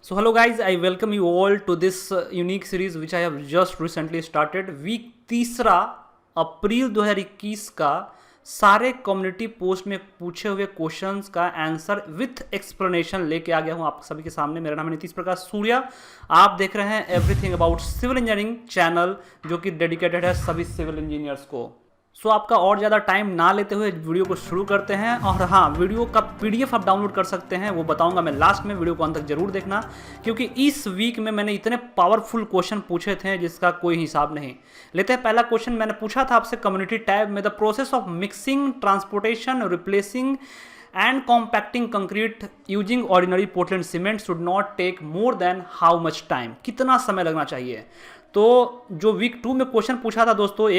So hello guys, I welcome you all to this unique series which I have just recently started. Week तीसरा अप्रैल 2021 का सारे community post में पूछे हुए क्वेश्चंस का आंसर विथ एक्सप्लेनेशन लेके आ गया हूं आप सभी के सामने। मेरा नाम है नीतीश प्रकाश सूर्या। आप देख रहे हैं everything about civil engineering channel जो कि डेडिकेटेड है सभी सिविल इंजीनियर्स को। सो आपका और ज़्यादा टाइम ना लेते हुए वीडियो को शुरू करते हैं। और हाँ, वीडियो का पीडीएफ आप डाउनलोड कर सकते हैं, वो बताऊंगा मैं लास्ट में। वीडियो को अंत तक जरूर देखना क्योंकि इस वीक में मैंने इतने पावरफुल क्वेश्चन पूछे थे जिसका कोई हिसाब नहीं। लेते हैं पहला क्वेश्चन। मैंने पूछा था आपसे कम्युनिटी टैब में, the process of mixing, transportation, replacing and compacting concrete using ordinary Portland cement should not take more than how much time. कितना समय लगना चाहिए? तो जो वीक 2 में क्वेश्चन पूछा था दोस्तों,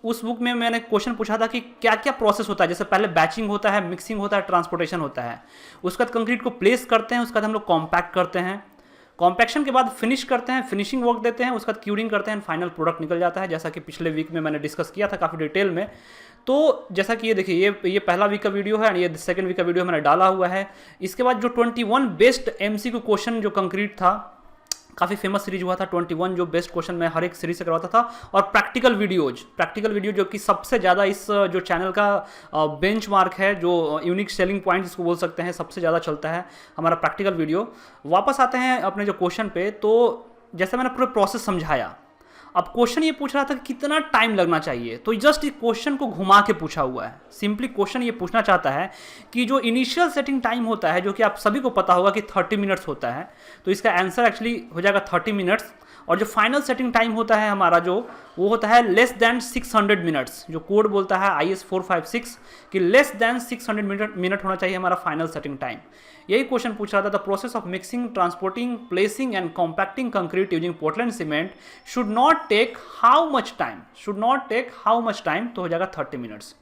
उस बुक में मैंने क्वेश्चन पूछा था कि क्या क्या प्रोसेस होता है। जैसे पहले बैचिंग होता है, मिक्सिंग होता है, ट्रांसपोर्टेशन होता है, उसके बाद कंक्रीट को प्लेस करते हैं, उसके बाद हम लोग कॉम्पैक्ट करते हैं, कॉम्पैक्शन के बाद फिनिश करते हैं, फिनिशिंग वर्क देते हैं, उसके बाद क्यूरिंग करते हैं, फाइनल प्रोडक्ट निकल जाता है, जैसा कि पिछले वीक में मैंने डिस्कस किया था काफ़ी डिटेल में। तो जैसा कि ये देखिए, ये पहला वीक का वीडियो है और ये सेकंड वीक का वीडियो मैंने डाला हुआ है। इसके बाद जो 21 बेस्ट एमसीक्यू क्वेश्चन जो कंक्रीट था, काफ़ी फेमस सीरीज हुआ था 21 जो बेस्ट क्वेश्चन मैं हर एक सीरीज से करवाता था, और प्रैक्टिकल वीडियो जो कि सबसे ज़्यादा इस जो चैनल का बेंचमार्क है, जो यूनिक सेलिंग पॉइंट जिसको बोल सकते हैं, सबसे ज़्यादा चलता है हमारा प्रैक्टिकल वीडियो। वापस आते हैं अपने जो क्वेश्चन पे। तो जैसे मैंने पूरे प्रोसेस समझाया, अब क्वेश्चन ये पूछ रहा था कि कितना टाइम लगना चाहिए। तो जस्ट इस क्वेश्चन को घुमा के पूछा हुआ है। सिंपली क्वेश्चन ये पूछना चाहता है कि जो इनिशियल सेटिंग टाइम होता है, जो कि आप सभी को पता होगा कि 30 मिनट्स होता है, तो इसका आंसर एक्चुअली हो जाएगा 30 मिनट्स। और जो फाइनल सेटिंग टाइम होता है हमारा, जो वो होता है लेस देन 600 मिनट्स। जो कोड बोलता है IS 456 कि लेस देन 600 मिनट होना चाहिए हमारा फाइनल सेटिंग टाइम। यही क्वेश्चन पूछ रहा था। The process of mixing, transporting, placing and compacting concrete using Portland cement should not take how much time. तो हो जाएगा 30 मिनट्स।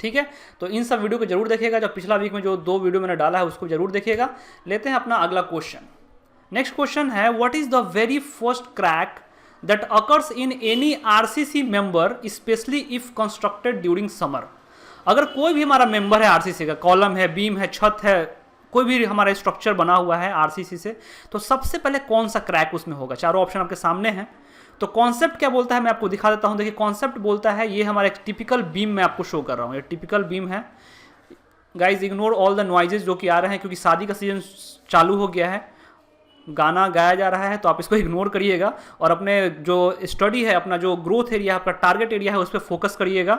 ठीक है, तो इन सब वीडियो को जरूर देखिएगा। जो पिछला वीक में जो 2 वीडियो मैंने डाला है उसको जरूर देखिएगा। लेते हैं अपना अगला क्वेश्चन। नेक्स्ट क्वेश्चन है, what is the very first crack that occurs in any RCC member specially if constructed during summer. अगर कोई भी हमारा मेंबर है आरसीसी का, कॉलम है, बीम है, छत है, कोई भी हमारा स्ट्रक्चर बना हुआ है आरसीसी से, तो सबसे पहले कौन सा क्रैक उसमें होगा? चारों ऑप्शन आपके सामने हैं। तो कॉन्सेप्ट क्या बोलता है मैं आपको दिखा देता हूं। देखिए, कॉन्सेप्ट बोलता है, ये हमारा एक टिपिकल बीम मैं आपको शो कर रहा हूं। ये टिपिकल बीम है। Guys ignore all the noises जो कि आ रहे हैं, क्योंकि शादी का सीजन चालू हो गया है, गाना गाया जा रहा है, तो आप इसको इग्नोर करिएगा और अपने जो स्टडी है, अपना जो ग्रोथ एरिया, अपना टारगेट एरिया है, उस पर फोकस करिएगा।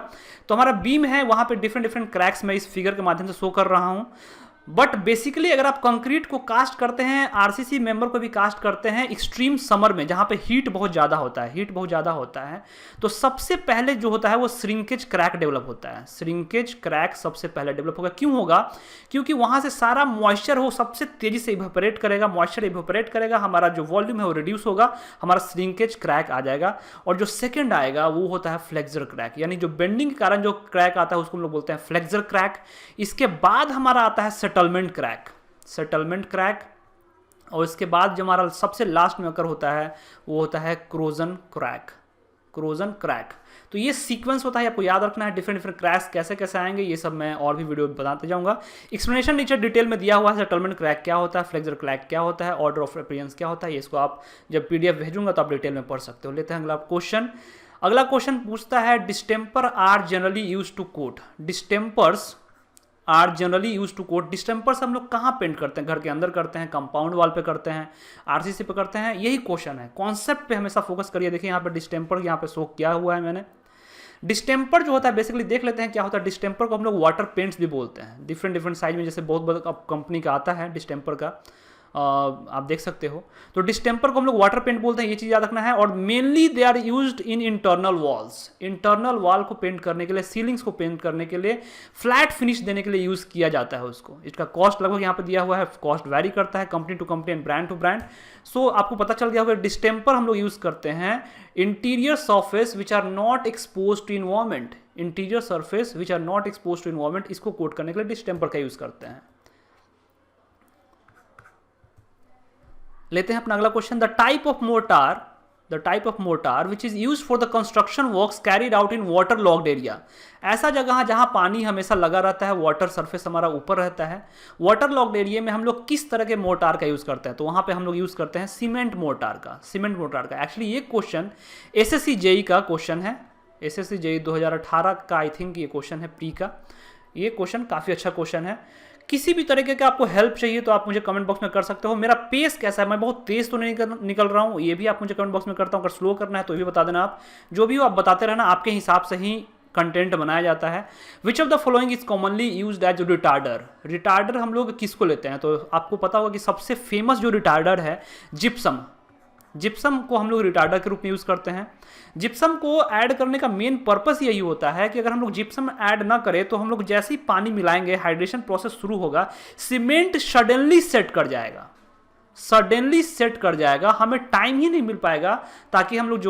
तो हमारा बीम है, वहाँ पे डिफरेंट क्रैक्स मैं इस फिगर के माध्यम से शो कर रहा हूँ। बट बेसिकली अगर आप कंक्रीट को कास्ट करते हैं, आरसीसी मेंबर को भी कास्ट करते हैं एक्सट्रीम समर में, जहाँ पे हीट बहुत ज़्यादा होता है, तो सबसे पहले जो होता है वो श्रिंकेज क्रैक डेवलप होता है। श्रिंकेज क्रैक सबसे पहले डेवलप होगा। क्यों होगा? क्योंकि वहाँ से सारा मॉइस्चर हो सबसे तेज़ी से इवेपोरेट करेगा, मॉइस्चर इवेपोरेट करेगा, हमारा जो वॉल्यूम है वो रिड्यूस होगा, हमारा श्रिंकेज क्रैक आ जाएगा। और जो सेकेंड आएगा वो होता है फ्लेक्सर क्रैक, यानी जो बेंडिंग के कारण जो क्रैक आता है उसको हम लोग बोलते हैं फ्लेक्सर क्रैक। इसके बाद हमारा आता है सेटलमेंट क्रैक, और इसके बाद जो हमारा सबसे लास्ट में अकर होता है वो होता है क्रोजन क्रैक। तो ये सीक्वेंस होता है, आपको याद रखना है। डिफरेंट क्रैक्स कैसे कैसे आएंगे ये सब मैं और भी वीडियो में बताते जाऊंगा। एक्सप्लेनेशन नीचे डिटेल में दिया हुआ है। सेटलमेंट क्रैक क्या होता है, फ्लेक्सर क्रैक क्या होता है, ऑर्डर ऑफ अपीयरेंस क्या होता है, ये इसको आप जब पीडीएफ भेजूंगा तो आप डिटेल में पढ़ सकते हो। लेते हैं अगला क्वेश्चन। अगला क्वेश्चन पूछता है, distemper are generally use to coat. Distempers are generally use to coat. Distempers हम लोग कहाँ पेंट करते हैं? घर के अंदर करते हैं, कंपाउंड वाल पे करते हैं, आरसीसी पे करते हैं। यही क्वेश्चन है। कॉन्सेप्ट पे हमेशा फोकस करिए। देखिए यहाँ पे डिस्टेम्पर यहाँ पे शो किया हुआ है मैंने। डिस्टेम्पर जो होता है बेसिकली देख लेते हैं क्या होता है। डिस्टेम्पर को हम लोग वाटर पेंट्स भी बोलते हैं। डिफरेंट साइज में, जैसे बहुत बड़ा कंपनी का आता है डिस्टेम्पर का, आप देख सकते हो। तो डिस्टेम्पर को हम लोग वाटर पेंट बोलते हैं, ये चीज़ याद रखना है। और mainly they are used in internal walls. Internal wall को पेंट करने के लिए, सीलिंग्स को पेंट करने के लिए, फ्लैट फिनिश देने के लिए यूज़ किया जाता है उसको। इसका कॉस्ट लगभग यहाँ पे दिया हुआ है। कॉस्ट वैरी करता है company to company and brand to brand. So आपको पता चल गया होगा, डिस्टेम्पर हम लोग यूज़ करते हैं interior surface which are not expose to environment. Interior surface which are not expose to environment, इसको कोट करने के लिए डिस्टेम्पर का यूज़ करते हैं। लेते हैं अपना अगला question. The type of mortar the type of motor which is use for the construction works carried out in water locked area. ऐसा जगह जहाँ पानी हमेशा लगा रहता है, वाटर सरफेस हमारा ऊपर रहता है, वाटर लॉक्ड एरिया में हम लोग किस तरह के मोटार का यूज़ करते हैं? तो वहाँ पे हम लोग यूज़ करते हैं सीमेंट मोटार का। सीमेंट मोटार का एक्चुअली ये क्वेश्चन एसएससी जेई का क्वेश्चन है, एसएससी जेई 2018 का आई थिंक ये क्वेश्चन है प्री का। ये क्वेश्चन काफ़ी अच्छा क्वेश्चन है। किसी भी तरीके का आपको हेल्प चाहिए तो आप मुझे कमेंट बॉक्स में कर सकते हो। मेरा पेस कैसा है, मैं बहुत तेज़ तो नहीं निकल रहा हूँ, ये भी आप मुझे कमेंट बॉक्स में करता हूँ। अगर स्लो करना है तो ये भी बता देना आप। जो भी हो आप बताते रहना, आपके हिसाब से ही कंटेंट बनाया जाता है। Which of the following is commonly used as retarder. Retarder हम लोग किसको लेते हैं? तो आपको पता होगा कि सबसे फेमस जो रिटार्डर है जिप्सम। जिप्सम को हम लोग रिटार्डर के रूप में यूज़ करते हैं। जिप्सम को ऐड करने का मेन पर्पस यही होता है कि अगर हम लोग जिप्सम ऐड ना करें तो हम लोग जैसे ही पानी मिलाएंगे, हाइड्रेशन प्रोसेस शुरू होगा, सीमेंट सडनली सेट कर जाएगा, सडनली सेट कर जाएगा। हमें टाइम ही नहीं मिल पाएगा ताकि हम लोग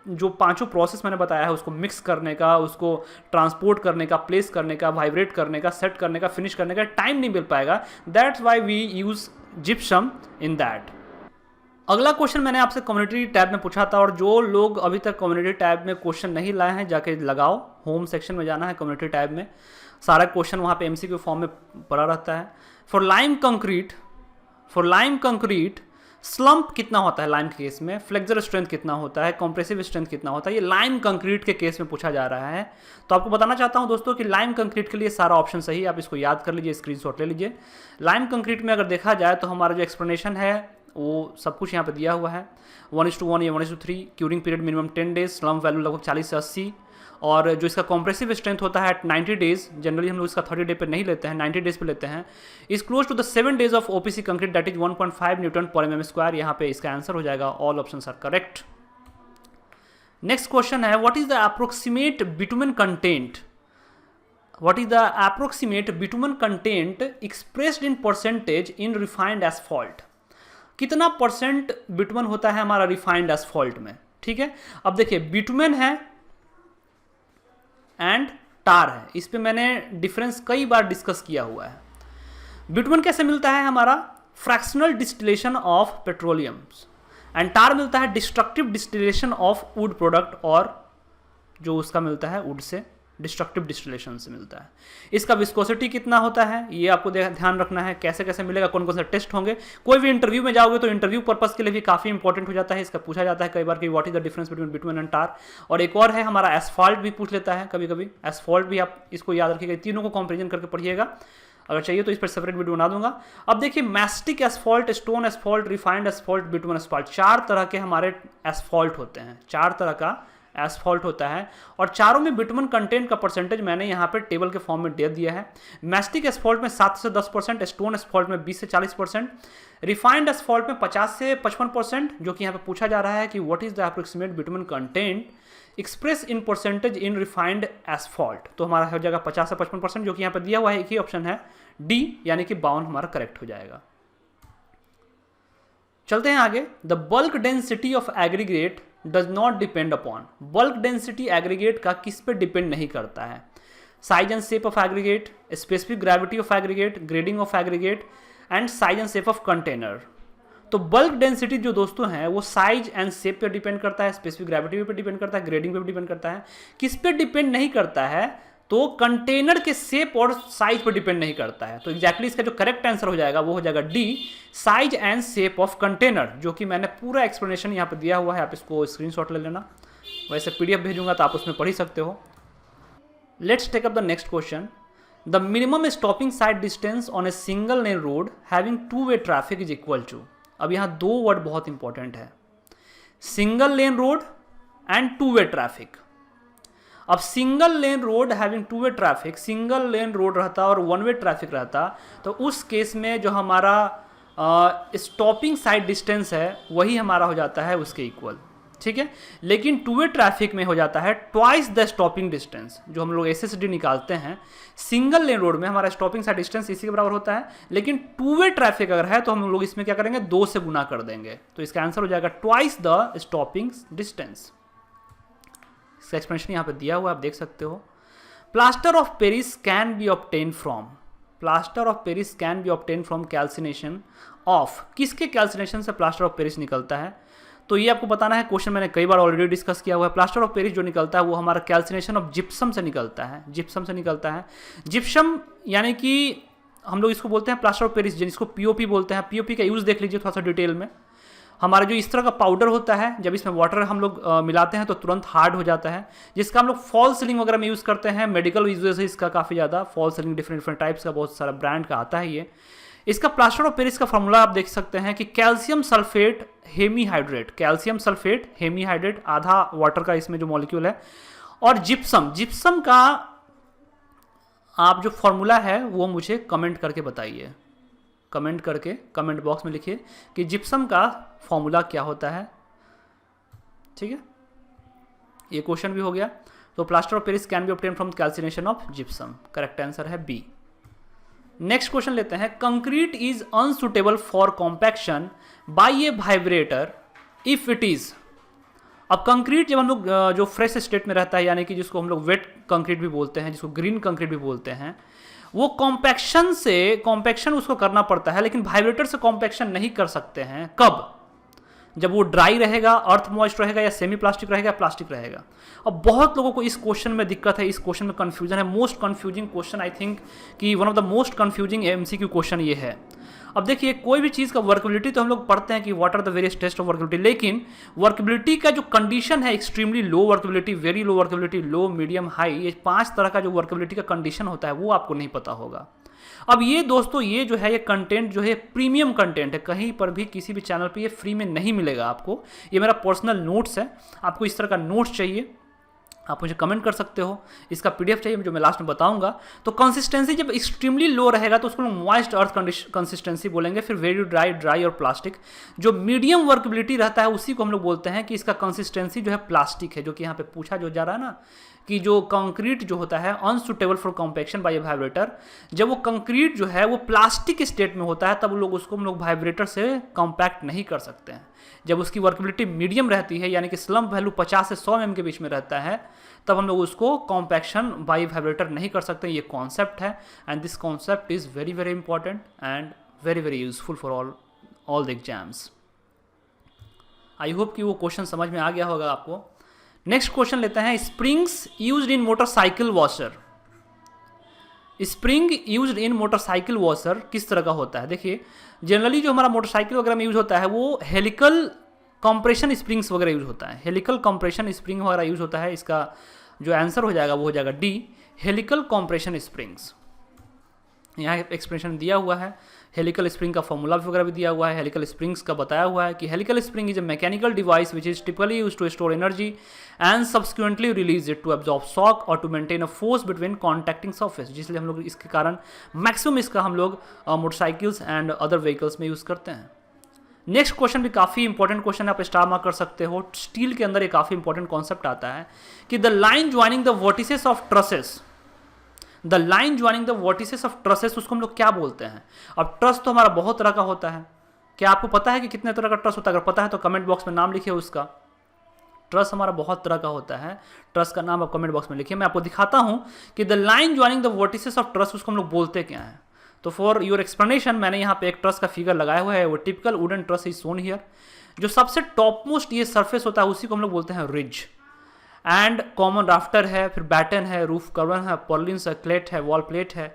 जो पांचों प्रोसेस मैंने बताया है उसको मिक्स करने का, उसको ट्रांसपोर्ट करने का, प्लेस करने का, वाइब्रेट करने का, सेट करने का, फिनिश करने का टाइम नहीं मिल पाएगा। That's why we use gypsum in that. अगला क्वेश्चन मैंने आपसे कम्युनिटी टैब में पूछा था, और जो लोग अभी तक कम्युनिटी टैब में क्वेश्चन नहीं लाए हैं जाके लगाओ। होम सेक्शन में जाना है कम्युनिटी टैब में, सारा क्वेश्चन वहाँ पे एमसीक्यू फॉर्म में पड़ा रहता है। फॉर लाइम कंक्रीट स्लम्प कितना होता है लाइम के केस में, फ्लेक्सर स्ट्रेंथ कितना होता है, कॉम्प्रेसिव स्ट्रेंथ कितना होता है, ये लाइम कंक्रीट के केस में पूछा जा रहा है। तो आपको बताना चाहता हूं दोस्तों कि लाइम कंक्रीट के लिए सारा ऑप्शन सही है, आप इसको याद कर लीजिए, स्क्रीनशॉट ले लीजिए। लाइम कंक्रीट में अगर देखा जाए तो हमारा जो एक्सप्लेनेशन है वो सब कुछ यहाँ पे दिया हुआ है। 1:1 या 1:3, curing period minimum 10 days, slump value लगभग 40 से 80, और जो इसका कॉम्प्रेसिव स्ट्रेंथ होता है 90 डेज, जनरली हम लोग इसका 30 डे पे नहीं लेते हैं, 90 डेज पे लेते हैं, is close to the 7 days of OPC concrete that is 1.5 newton per mm²। यहाँ पे इसका आंसर हो जाएगा, all options are correct. Next question है what is the approximate bitumen content, what is the approximate bitumen content expressed in percentage in refined asphalt. कितना percent bitumen होता है हमारा रिफाइंड एसफॉल्ट में? ठीक है, अब देखिए बिटुमेन है एंड टार है, इस पे मैंने डिफरेंस कई बार डिस्कस किया हुआ है। बिटुमेन कैसे मिलता है हमारा? Fractional distillation of petroleums, and tar मिलता है destructive distillation of wood product, और जो उसका मिलता है वुड से डिस्ट्रक्टिव डिस्टिलेशन से मिलता है। इसका विस्कोसिटी कितना होता है ये आपको ध्यान रखना है, कैसे कैसे मिलेगा, कौन कौन से टेस्ट होंगे। कोई भी इंटरव्यू में जाओगे तो इंटरव्यू पर्पस के लिए भी काफ़ी इंपॉर्टेंट हो जाता है, इसका पूछा जाता है कई बार कि what is the difference between bitumen and tar. और एक और है हमारा एसफॉल्ट भी पूछ लेता है कभी कभी, एसफॉल्ट भी आप इसको याद रखिएगा, तीनों को कंपेरिजन करके पढ़िएगा, अगर चाहिए तो इस पर सेपरेट वीडियो बना दूंगा। अब देखिए mastic asphalt, stone asphalt, refined asphalt, bitumen asphalt, 4 तरह के हमारे एसफॉल्ट होते हैं, 4 तरह का एसफॉल्ट होता है, और चारों में बिटुमेन कंटेंट का परसेंटेज मैंने यहाँ पे टेबल के फॉर्म में दे दिया है। मैस्टिक एसफॉल्ट में 7 से 10%, स्टोन एसफॉल्ट में 20 से 40%, रिफाइंड एसफॉल्ट में 50 से 55%, जो कि यहाँ पे पूछा जा रहा है कि what is the approximate bitumen content express in percentage in refined asphalt. तो हमारा हो जाएगा 50 से 55%, जो कि यहाँ पे दिया हुआ है, एक ही ऑप्शन है डी, यानी कि 52 हमारा करेक्ट हो जाएगा। चलते हैं आगे। The bulk density of aggregate does not depend upon, bulk density aggregate का किस पे डिपेंड नहीं करता है? Size and shape of aggregate, specific gravity of aggregate, grading of aggregate, and size and shape of container. तो bulk density जो दोस्तों है वो साइज एंड शेप पे डिपेंड करता है, स्पेसिफिक ग्रेविटी पे डिपेंड करता है, ग्रेडिंग पे डिपेंड करता है। किस पे डिपेंड नहीं करता है? तो कंटेनर के शेप और साइज पर डिपेंड नहीं करता है। तो एग्जैक्टली इसका जो करेक्ट आंसर हो जाएगा वो हो जाएगा D, size and shape of container, जो कि मैंने पूरा एक्सप्लेनेशन यहाँ पे दिया हुआ है, आप इसको स्क्रीनशॉट ले लेना, वैसे पीडीएफ भेजूंगा तो आप उसमें पढ़ ही सकते हो। Let's take up the next question. The minimum stopping sight distance on a single lane road having 2-वे ट्रैफिक इज इक्वल टू। अब यहाँ 2 वर्ड बहुत इंपॉर्टेंट है, सिंगल लेन रोड एंड 2-वे ट्रैफिक। अब सिंगल लेन रोड हैविंग 2-वे traffic, single lane road रहता और 1-वे ट्रैफिक रहता, तो उस केस में जो हमारा स्टॉपिंग साइड डिस्टेंस है वही हमारा हो जाता है उसके इक्वल, ठीक है। लेकिन 2-वे ट्रैफिक में हो जाता है ट्वाइस द स्टॉपिंग डिस्टेंस, जो हम लोग SSD निकालते हैं। सिंगल लेन रोड में हमारा स्टॉपिंग साइड डिस्टेंस इसी के बराबर होता है, लेकिन 2-वे ट्रैफिक अगर है तो हम लोग इसमें क्या करेंगे, 2 से गुना कर देंगे, तो इसका आंसर हो जाएगा ट्वाइस द स्टॉपिंग डिस्टेंस। इसका एक्सप्लेनेशन यहाँ पे दिया हुआ आप देख सकते हो। Plaster of Paris can be obtain from, plaster of Paris can be obtain from calcination of, किसके कैल्सिनेशन से प्लास्टर ऑफ पेरिस निकलता है? तो ये आपको बताना है, क्वेश्चन मैंने कई बार ऑलरेडी डिस्कस किया हुआ है। प्लास्टर ऑफ पेरिस जो निकलता है वो हमारा कैल्सिनेशन ऑफ जिप्सम से निकलता है, जिप्सम से निकलता है। जिप्सम यानी कि हम लोग इसको बोलते हैं प्लास्टर ऑफ पेरिस, जिसको पीओपी बोलते हैं। पीओपी का यूज़ देख लीजिए थोड़ा सा डिटेल में। हमारा जो इस तरह का पाउडर होता है, जब इसमें वाटर हम लोग मिलाते हैं तो तुरंत हार्ड हो जाता है, जिसका हम लोग फॉल सीलिंग वगैरह में यूज़ करते हैं। मेडिकल यूजेस है इसका काफ़ी ज़्यादा, fall ceiling different different types का, बहुत सारा ब्रांड का आता है ये। इसका प्लास्टर ऑफ पेरिस का फॉर्मूला आप देख सकते हैं कि calcium sulphate hemihydrate, calcium sulphate hemihydrate, आधा वाटर का इसमें जो मॉलिक्यूल है, और जिप्सम, जिप्सम का आप जो फॉर्मूला है वो मुझे कमेंट करके बताइए, कमेंट करके कमेंट बॉक्स में लिखिए कि जिप्सम का फॉर्मूला क्या होता है। ठीक है, ये क्वेश्चन भी हो गया। तो plaster of Paris can be obtain from calcination of gypsum, correct answer है बी। नेक्स्ट क्वेश्चन लेते हैं, concrete is unsuitable for compaction by a vibrator if it is. अब कंक्रीट जब हम लोग जो फ्रेश स्टेट में रहता है, यानी कि जिसको हम लोग वेट कंक्रीट भी बोलते हैं, जिसको ग्रीन कंक्रीट भी बोलते हैं, वो कॉम्पैक्शन उसको करना पड़ता है, लेकिन वाइब्रेटर से कॉम्पैक्शन नहीं कर सकते हैं। कब? जब वो ड्राई रहेगा, अर्थ मॉइस्ट रहेगा, या सेमी प्लास्टिक रहेगा, प्लास्टिक रहेगा। अब बहुत लोगों को इस क्वेश्चन में दिक्कत है, इस क्वेश्चन में कंफ्यूजन है। Most confusing question, I think कि one of the most confusing MCQ question ये है। अब देखिए, कोई भी चीज़ का वर्कबिलिटी तो हम लोग पढ़ते हैं कि what are the various test of workability, लेकिन वर्कबिलिटी का जो कंडीशन है, extremely low workability, very low workability, low, medium, high, ये 5 तरह का जो वर्कबिलिटी का कंडीशन होता है वो आपको नहीं पता होगा। अब ये दोस्तों, ये जो है, ये कंटेंट जो है प्रीमियम कंटेंट है, कहीं पर भी किसी भी चैनल पे ये फ्री में नहीं मिलेगा आपको। ये मेरा पर्सनल नोट्स है, आपको इस तरह का नोट्स चाहिए आप मुझे कमेंट कर सकते हो। इसका पीडीएफ चाहिए जो मैं लास्ट में बताऊंगा। तो कंसिस्टेंसी जब एक्सट्रीमली लो रहेगा तो उसको मॉइस्ट अर्थ कंसिस्टेंसी बोलेंगे, फिर वेरी ड्राई, ड्राई और प्लास्टिक। जो मीडियम वर्कबिलिटी रहता है उसी को हम लोग बोलते हैं कि इसका कंसिस्टेंसी जो है प्लास्टिक है, जो कि यहाँ पे पूछा जो जा रहा है ना कि जो कंक्रीट जो होता है unsuitable for compaction by vibrator, जब वो कंक्रीट जो है वो प्लास्टिक स्टेट में होता है तब लोग उसको हम लोग वाइब्रेटर से कॉम्पैक्ट नहीं कर सकते हैं। जब उसकी वर्कबिलिटी मीडियम रहती है, यानी कि स्लम्प वैल्यू 50 से 100 mm के बीच में रहता है, तब हम लोग उसको कॉम्पैक्शन बाय वाइब्रेटर नहीं कर सकते। ये कॉन्सेप्ट है, and this concept is very very important and very very useful for all the exams. I hope कि वो क्वेश्चन समझ में आ गया होगा आपको। नेक्स्ट क्वेश्चन लेते हैं, springs used in motorcycle washer. Spring used in motorcycle washer किस तरह का होता है? देखिए, जनरली जो हमारा मोटरसाइकिल वगैरह में यूज होता है वो हेलिकल कंप्रेशन स्प्रिंग्स वगैरह यूज होता है, हेलिकल कंप्रेशन स्प्रिंग वगैरह यूज होता है। इसका जो आंसर हो जाएगा वो हो जाएगा डी, हेलिकल कंप्रेशन स्प्रिंग्स। यहाँ एक्सप्रेशन दिया हुआ है, हेलिकल स्प्रिंग का फॉर्मूला वगैरह भी दिया हुआ है, हेलिकल स्प्रिंग्स का बताया हुआ है कि helical spring is a mechanical device which is typically use to store energy and subsequently release it to absorb shock और to maintain a force between contacting surface, जिसलिए हम लोग इसके कारण मैक्सिमम इसका हम लोग मोटरसाइकिल्स एंड अदर व्हीकल्स में यूज़ करते हैं। नेक्स्ट क्वेश्चन भी काफ़ी इंपॉर्टेंट क्वेश्चन है, आप स्टार मार्क कर सकते हो। स्टील के अंदर एक काफ़ी इंपॉर्टेंट कॉन्सेप्ट आता है कि the line joining the vertices of trusses, the line joining the vertices of trusses, उसको हम लोग क्या बोलते हैं? अब ट्रस तो हमारा बहुत तरह का होता है। क्या आपको पता है कि कितने तरह का ट्रस होता है? अगर पता है तो कमेंट बॉक्स में नाम लिखिए उसका। ट्रस हमारा बहुत तरह का होता है, ट्रस का नाम आप कमेंट बॉक्स में लिखिए। मैं आपको दिखाता हूँ कि the line joining the vertices of truss, उसको हम लोग बोलते क्या है। तो फॉर योर एक्सप्लेनेशन मैंने यहाँ पे एक ट्रस का फिगर लगाया हुआ है, वो typical wooden truss is shown here. जो सबसे टॉप मोस्ट ये सरफेस होता है उसी को हम लोग बोलते हैं रिज। एंड कॉमन राफ्टर है, फिर बैटन है, रूफ कवर है, पर्लिन्स है, क्लेट है, वॉल प्लेट है,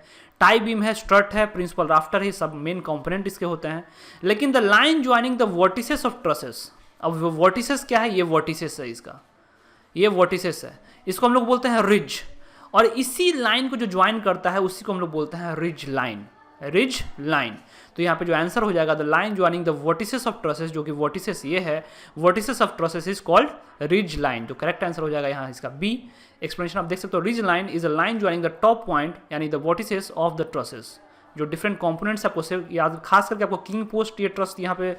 टाई बीम है, स्ट्रट है, प्रिंसिपल राफ्टर है, सब मेन कंपोनेंट इसके होते हैं। लेकिन the line joining the vertices of trusses, अब वर्टिसेस क्या है? ये वर्टिसेस है, इसका ये वर्टिसेस है, इसको हम लोग बोलते हैं रिज। और इसी लाइन को जो ज्वाइन करता है उसी को हम लोग बोलते हैं रिज लाइन, रिज लाइन। तो यहाँ पे जो आंसर हो जाएगा the line joining the vertices of trusses, जो कि वर्टिसेस ये है, vertices of trusses is called ridge line. जो करेक्ट आंसर हो जाएगा यहाँ इसका बी। एक्सप्लेनेशन आप देख सकते हो, ridge line is a line joining the top point यानी the vertices of the trusses. जो डिफरेंट कंपोनेंट्स आपको सिर्फ याद, खास करके आपको किंग पोस्ट ये ट्रस्ट यहाँ पे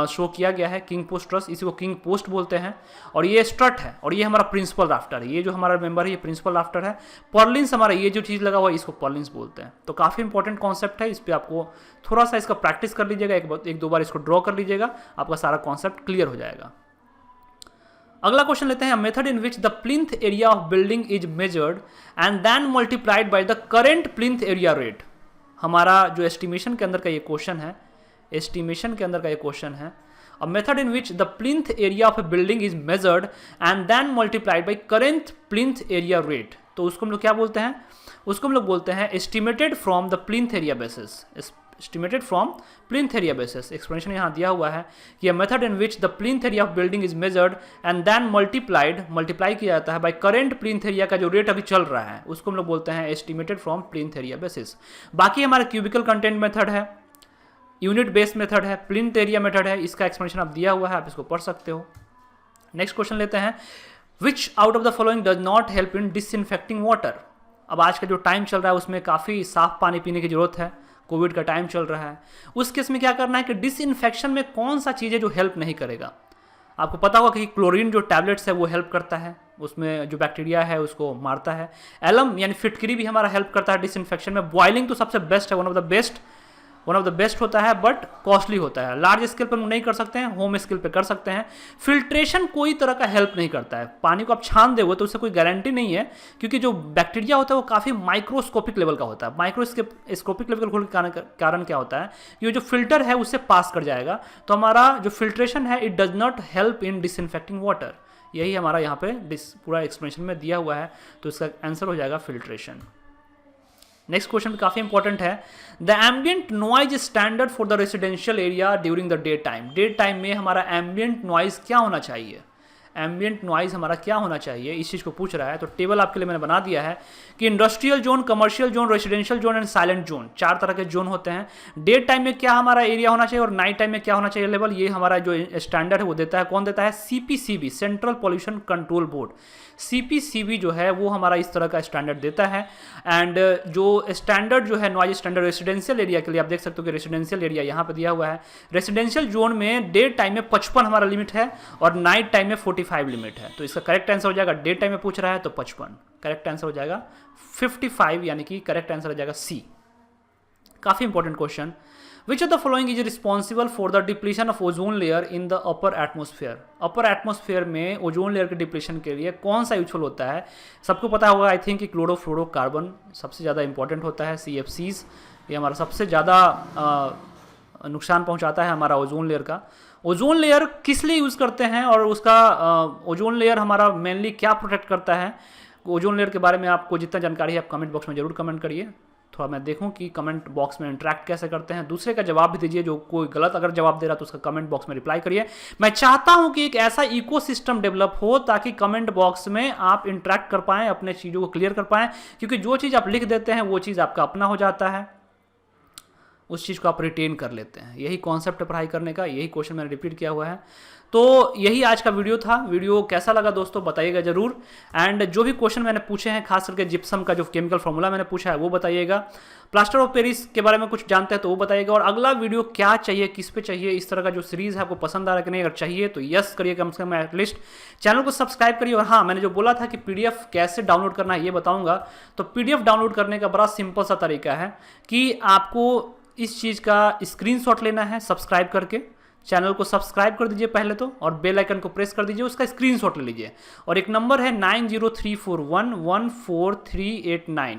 शो किया गया है, किंग पोस्ट ट्रस्ट, इसी को किंग पोस्ट बोलते हैं। और ये स्ट्रट है, और ये हमारा प्रिंसिपल राफ्टर है, ये जो हमारा मेंबर है ये प्रिंसिपल राफ्टर है। पर्लिन्स हमारा ये जो चीज़ लगा हुआ है इसको पर्लिन्स बोलते हैं। तो काफ़ी इंपॉर्टेंट कॉन्सेप्ट है, इस पर आपको थोड़ा सा इसका प्रैक्टिस कर लीजिएगा, एक दो बार इसको ड्रॉ कर लीजिएगा, आपका सारा कॉन्सेप्ट क्लियर हो जाएगा। अगला क्वेश्चन लेते हैं, method in which the plinth area of building is measured and then multiplied by the current plinth area rate. हमारा जो एस्टिमेशन के अंदर का ये क्वेश्चन है, एस्टिमेशन के अंदर का ये क्वेश्चन है, a method in which the plinth area of a building is measured and then multiplied by current plinth area rate. तो उसको हम लोग क्या बोलते हैं, उसको हम लोग बोलते हैं estimated from the plinth area basis, estimated from plinth area basis. Explanation यहाँ दिया हुआ है कि a method in which the plinth area of building is measured and then multiply किया जाता है बाय करेंट प्लिंथ एरिया का जो रेट अभी चल रहा है, उसको हम लोग बोलते हैं estimated from plinth area basis. बाकी हमारा क्यूबिकल कंटेंट मेथड है, यूनिट बेस्ड मेथड है, प्लिंथ एरिया मेथड है, इसका एक्सप्लेनेशन आप दिया हुआ है, आप इसको पढ़ सकते हो। नेक्स्ट क्वेश्चन लेते हैं, विच out of the following does not help in disinfecting water. अब आज का जो टाइम चल रहा है उसमें काफ़ी साफ पानी पीने की जरूरत है, कोविड का टाइम चल रहा है। उस केस में क्या करना है कि डिसइंफेक्शन में कौन सा चीज़ है जो हेल्प नहीं करेगा। आपको पता होगा कि क्लोरीन जो टैबलेट्स है वो हेल्प करता है, उसमें जो बैक्टीरिया है उसको मारता है। एलम यानी फिटकरी भी हमारा हेल्प करता है डिसइंफेक्शन में। बॉइलिंग तो सबसे बेस्ट है, वन ऑफ द बेस्ट होता है, बट कॉस्टली होता है। लार्ज स्केल पर नहीं कर सकते हैं, होम स्केल पे कर सकते हैं। फिल्ट्रेशन कोई तरह का हेल्प नहीं करता है। पानी को आप छान दोगे तो उससे कोई गारंटी नहीं है, क्योंकि जो बैक्टीरिया होता है वो काफ़ी माइक्रोस्कोपिक लेवल का होता है। माइक्रोस्कोपिक लेवल के कारण क्या होता है, ये जो फिल्टर है उससे पास कर जाएगा, तो हमारा जो फिल्ट्रेशन है it does not help in disinfecting water. यही हमारा यहाँ पे पूरा एक्सप्लेनेशन में दिया हुआ है, तो इसका आंसर हो जाएगा फिल्ट्रेशन। नेक्स्ट क्वेश्चन काफ़ी इंपॉर्टेंट है, the ambient noise standard for the residential area during the day time. Day time में हमारा एम्बियंट नॉइज क्या होना चाहिए, एम्बियंट नॉइज हमारा क्या होना चाहिए, इस चीज़ को पूछ रहा है। तो टेबल आपके लिए मैंने बना दिया है कि industrial zone, commercial zone, residential zone and silent zone, 4 तरह के जोन होते हैं। डे टाइम में क्या हमारा एरिया होना चाहिए और नाइट टाइम में क्या होना चाहिए लेवल, ये हमारा जो स्टैंडर्ड है वो देता है। कौन देता है, CPCB, central pollution control board. CPCB जो है वो हमारा इस तरह का स्टैंडर्ड देता है। एंड जो स्टैंडर्ड जो है नॉइज स्टैंडर्ड रेसिडेंशियल एरिया के लिए, आप देख सकते हो कि रेसिडेंशियल एरिया यहाँ पे दिया हुआ है। रेसिडेंशियल जोन में डे टाइम में 55 हमारा लिमिट है और नाइट टाइम में 45 लिमिट है। तो इसका करेक्ट आंसर हो जाएगा, डे टाइम में पूछ रहा है तो 55, करेक्ट आंसर हो जाएगा 55, यानी कि करेक्ट आंसर हो जाएगा C। काफ़ी important question, which of the following is responsible for the depletion of ozone layer in the upper atmosphere. Upper atmosphere में ओजोन लेयर के डिप्लीशन के लिए कौन सा यूजफुल होता है। सबको पता होगा आई थिंक कि क्लोरोफ्लोरोकार्बन सबसे ज़्यादा इंपॉर्टेंट होता है, CFCs, ये हमारा सबसे ज़्यादा नुकसान पहुंचाता है हमारा ओजोन लेयर का। ओजोन लेयर किस लिए यूज़ करते हैं और उसका ओजोन लेयर हमारा मेनली क्या प्रोटेक्ट करता है। ओजोन लेयर के बारे में आपको जितना जानकारी है आप कमेंट बॉक्स में जरूर कमेंट करिए, थोड़ा मैं देखूं कि कमेंट बॉक्स में इंटरेक्ट कैसे करते हैं। दूसरे का जवाब भी दीजिए, जो कोई गलत अगर जवाब दे रहा तो उसका कमेंट बॉक्स में रिप्लाई करिए। मैं चाहता हूं कि एक ऐसा इकोसिस्टम डेवलप हो ताकि कमेंट बॉक्स में आप इंटरेक्ट कर पाएं, अपने चीज़ों को क्लियर कर पाएं, क्योंकि जो चीज़ आप लिख देते हैं वो चीज़ आपका अपना हो जाता है, उस चीज़ को आप रिटेन कर लेते हैं। यही कॉन्सेप्ट है पढ़ाई करने का, यही क्वेश्चन मैंने रिपीट किया हुआ है। तो यही आज का वीडियो था। वीडियो कैसा लगा दोस्तों बताइएगा जरूर। एंड जो भी क्वेश्चन मैंने पूछे हैं, खास करके जिप्सम का जो केमिकल फॉर्मूला मैंने पूछा है वो बताइएगा। प्लास्टर ऑफ पेरिस के बारे में कुछ जानते हैं तो वो बताइएगा। और अगला वीडियो क्या चाहिए, किस पे चाहिए, इस तरह का जो सीरीज़ है आपको पसंद आ रहा है कि नहीं, अगर चाहिए तो यस करिए कम से कम एटलीस्ट। चैनल को सब्सक्राइब करिए। और हाँ, मैंने जो बोला था कि PDF कैसे डाउनलोड करना है ये बताऊँगा। तो PDF डाउनलोड करने का बड़ा सिंपल सा तरीका है कि आपको इस चीज़ का स्क्रीनशॉट लेना है, सब्सक्राइब करके चैनल को सब्सक्राइब कर दीजिए पहले तो, और बेल आइकन को प्रेस कर दीजिए, उसका स्क्रीनशॉट ले लीजिए। और एक नंबर है 9034114389।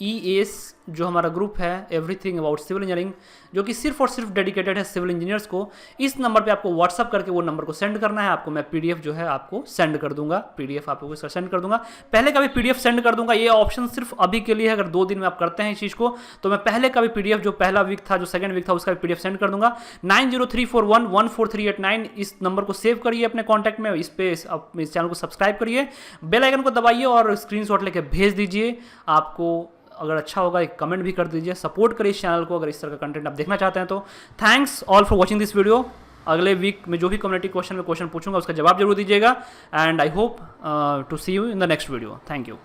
EAS जो हमारा ग्रुप है, एवरीथिंग अबाउट सिविल इंजीनियरिंग, जो कि सिर्फ और सिर्फ डेडिकेटेड है सिविल इंजीनियर्स को। इस नंबर पे आपको व्हाट्सअप करके वो नंबर को सेंड करना है। आपको मैं PDF जो है आपको सेंड कर दूंगा, PDF आपको सेंड कर दूंगा। पहले का भी PDF सेंड कर दूंगा। ये ऑप्शन सिर्फ अभी के लिए है, अगर 2 दिन में आप करते हैं इस चीज़ को तो मैं पहले का भी PDF जो पहला वीक था, जो सेकंड वीक था, उसका भी PDF सेंड कर दूंगा। 9034114389 इस नंबर को सेव करिए अपने कॉन्टैक्ट में। इस चैनल को सब्सक्राइब करिए, बेल आइकन को दबाइए और स्क्रीनशॉट लेके भेज दीजिए। आपको अगर अच्छा होगा एक कमेंट भी कर दीजिए, सपोर्ट करिए इस चैनल को अगर इस तरह का कंटेंट आप देखना चाहते हैं तो। Thanks all for watching this video. अगले वीक में जो भी कम्युनिटी क्वेश्चन में क्वेश्चन पूछूंगा उसका जवाब जरूर दीजिएगा। And I hope to see you in the next video. Thank you.